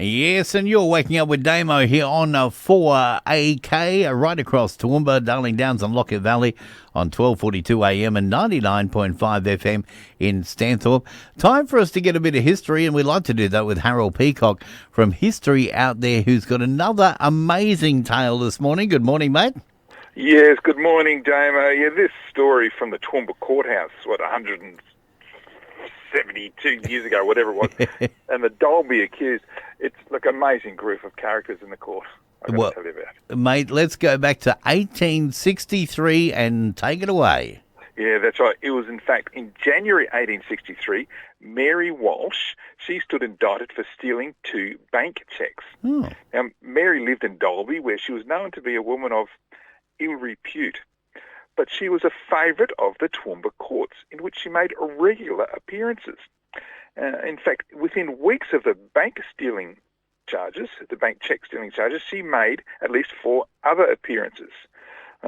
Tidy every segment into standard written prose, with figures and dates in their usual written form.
Yes, and you're waking up with Damo here on 4AK, right across Toowoomba, Darling Downs and Lockett Valley on 1242 AM and 99.5 FM in Stanthorpe. Time for us to get a bit of history, and we'd like to do that with Harold Peacock from History Out There, who's got another amazing tale this morning. Good morning, mate. Yes, good morning, Damo. Yeah, this story from the Toowoomba courthouse, 172 years ago, whatever it was, and the Dalby accused. It's like an amazing group of characters in the court. I've got to tell you about. Mate, let's go back to 1863 and take it away. Yeah, that's right. It was, in fact, in January 1863, Mary Walsh, she stood indicted for stealing 2 bank cheques. Oh. Now, Mary lived in Dalby, where she was known to be a woman of ill repute. But she was a favourite of the Toowoomba courts, in which she made regular appearances. In fact, within weeks of the bank stealing charges, the bank cheque stealing charges, she made at least 4 other appearances.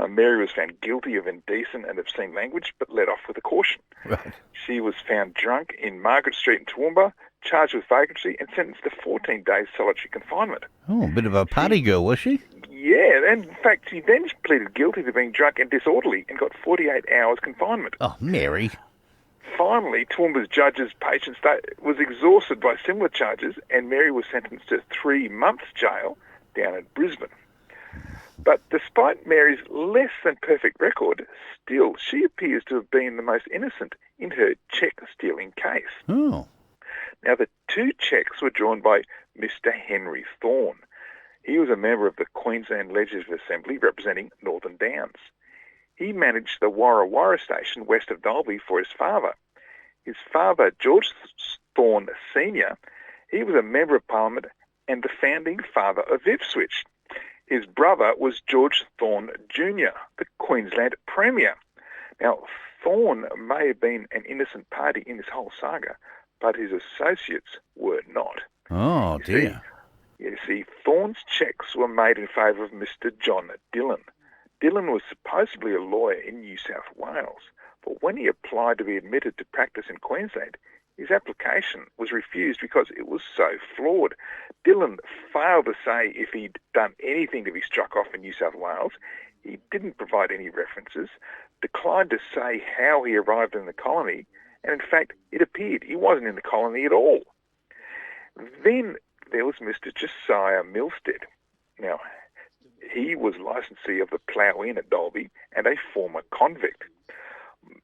Mary was found guilty of indecent and obscene language, but let off with a caution. Right. She was found drunk in Margaret Street in Toowoomba, charged with vagrancy, and sentenced to 14 days solitary confinement. Oh, a bit of a party girl, was she? Yeah, and in fact, she then pleaded guilty to being drunk and disorderly and got 48 hours confinement. Oh, Mary. Finally, Toowoomba's judge's patience was exhausted by similar charges, and Mary was sentenced to 3 months' jail down in Brisbane. But despite Mary's less than perfect record, still, she appears to have been the most innocent in her cheque-stealing case. Oh. Now, the 2 cheques were drawn by Mr. Henry Thorne. He was a member of the Queensland Legislative Assembly representing Northern Downs. He managed the Warra Warra station west of Dalby for his father. His father, George Thorne Sr., he was a Member of Parliament and the founding father of Ipswich. His brother was George Thorne Jr., the Queensland Premier. Now, Thorne may have been an innocent party in this whole saga, but his associates were not. Oh, dear. You see, Thorne's cheques were made in favour of Mr. John Dillon. Dillon was supposedly a lawyer in New South Wales, but when he applied to be admitted to practice in Queensland, his application was refused because it was so flawed. Dillon failed to say if he'd done anything to be struck off in New South Wales. He didn't provide any references, declined to say how he arrived in the colony, and in fact, it appeared he wasn't in the colony at all. Then there was Mr. Josiah Milstead. Now, he was licensee of the Plough Inn at Dalby and a former convict.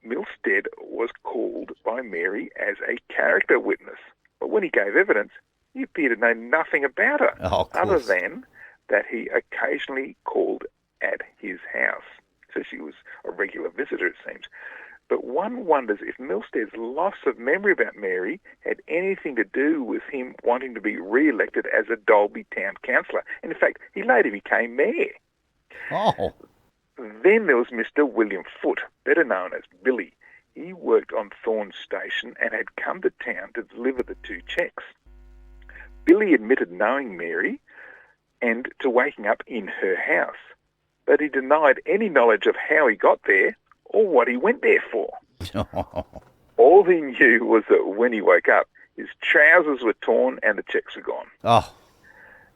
Milstead was called by Mary as a character witness, but when he gave evidence, he appeared to know nothing about her, other than that he occasionally called at his house. So she was a regular visitor, it seems. But one wonders if Milstead's loss of memory about Mary had anything to do with him wanting to be re-elected as a Dalby town councillor. And in fact, he later became mayor. Oh. Then there was Mr. William Foote, better known as Billy. He worked on Thorne's station and had come to town to deliver the 2 cheques. Billy admitted knowing Mary and to waking up in her house, but he denied any knowledge of how he got there or what he went there for. All he knew was that when he woke up, his trousers were torn and the cheques were gone. Oh.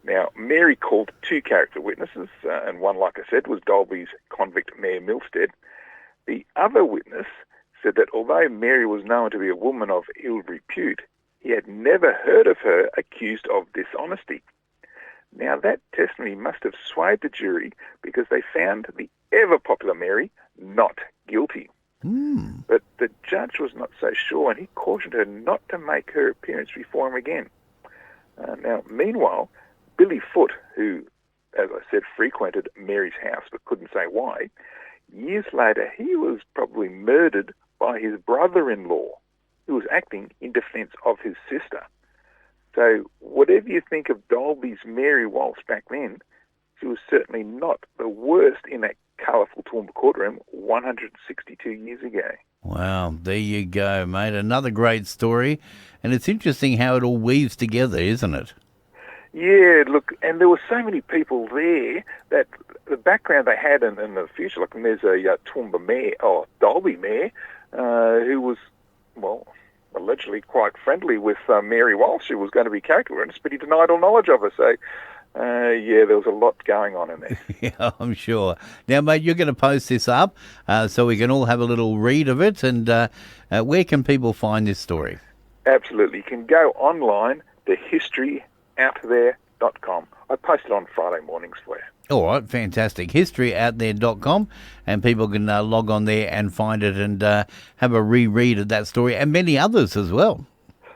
Now, Mary called 2 character witnesses, and one, like I said, was Dalby's convict Mayor Milstead. The other witness said that although Mary was known to be a woman of ill repute, he had never heard of her accused of dishonesty. Now, that testimony must have swayed the jury because they found the ever-popular Mary not guilty. But the judge was not so sure, and he cautioned her not to make her appearance before him again. Now, meanwhile, Billy Foote, who, as I said, frequented Mary's house but couldn't say why, years later he was probably murdered by his brother-in-law, who was acting in defence of his sister. So whatever you think of Dalby's Mary Walsh back then, she was certainly not the worst in that colourful Toowoomba courtroom 162 years ago. Wow, there you go, mate. Another great story. And it's interesting how it all weaves together, isn't it? Yeah, look, and there were so many people there that the background they had in the future, like there's a Toowoomba mayor, or Dalby mayor, who was, well, allegedly quite friendly with Mary Walsh, who was going to be character witness, but he denied all knowledge of her. So, yeah, there was a lot going on in there. Yeah, I'm sure. Now, mate, you're going to post this up so we can all have a little read of it. And where can people find this story? Absolutely. You can go online to historyouthere.com. I post it on Friday mornings for you. All right, fantastic. Historyouthere.com, and people can log on there and find it and have a reread of that story and many others as well.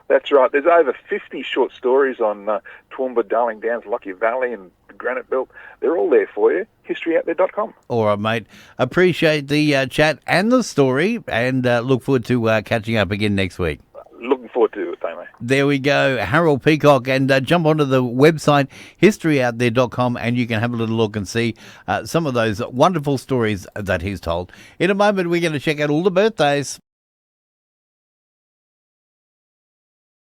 That's right. There's over 50 short stories on Toowoomba, Darling Downs, Lockyer Valley and the Granite Belt. They're all there for you. Historyouthere.com. All right, mate. Appreciate the chat and the story, and look forward to catching up again next week. Looking forward to it, Damo. There we go, Harold Peacock, and jump onto the website historyouthere.com and you can have a little look and see some of those wonderful stories that he's told. In a moment, we're going to check out all the birthdays.